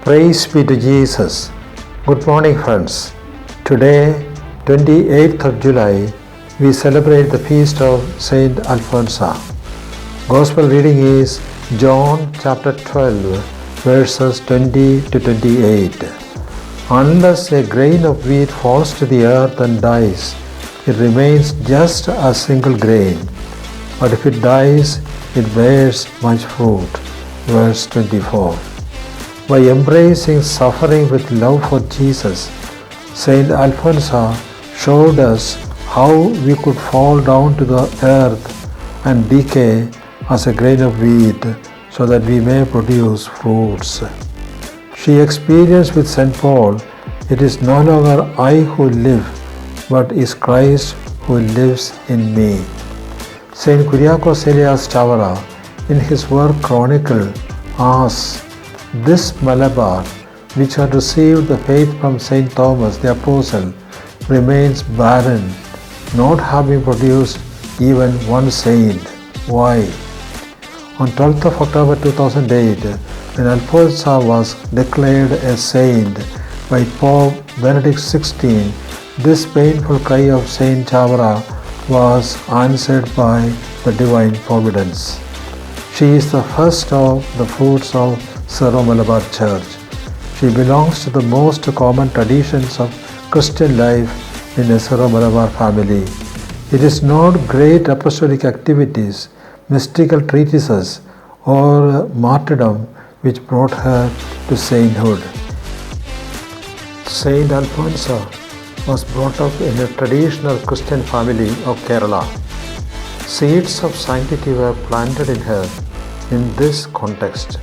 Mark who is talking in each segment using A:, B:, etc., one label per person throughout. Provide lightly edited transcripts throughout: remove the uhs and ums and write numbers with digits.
A: Praise be to Jesus. Good morning, friends. Today, 28th of July, we celebrate the feast of St.Alphonsa. Gospel reading is John chapter 12, verses 20 to 28. Unless a grain of wheat falls to the earth and dies, it remains just a single grain. But if it dies, it bears much fruit. Verse 24. By embracing suffering with love for Jesus, St. Alphonsa showed us how we could fall down to the earth and decay as a grain of wheat so that we may produce fruits. She experienced with St. Paul, "It is no longer I who live, but is Christ who lives in me." St. Kyriakos Elias Chavara, in his work Chronicle, asks, "This Malabar, which had received the faith from St. Thomas the Apostle, remains barren, not having produced even one saint. Why?" On 12th of October 2008, when Alphonsa was declared a saint by Pope Benedict XVI, this painful cry of St. Chavara was answered by the divine providence. She is the first of the fruits of Syro-Malabar Church. She belongs to the most common traditions of Christian life in a Syro-Malabar family. It is not great apostolic activities, mystical treatises, or martyrdom which brought her to sainthood. Saint Alphonsa was brought up in a traditional Christian family of Kerala. Seeds of sanctity were planted in her in this context.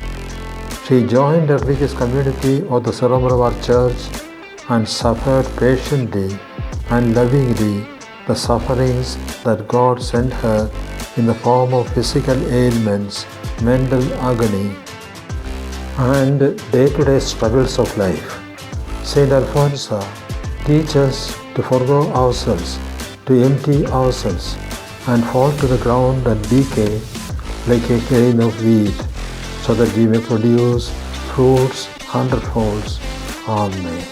A: She joined the religious community of the Syro-Malabar Church and suffered patiently and lovingly the sufferings that God sent her in the form of physical ailments, mental agony, and day-to-day struggles of life. St. Alphonsa teaches us to forgo ourselves, to empty ourselves, and fall to the ground and decay like a grain of wheat, so that we may produce fruits hundredfolds. Amen.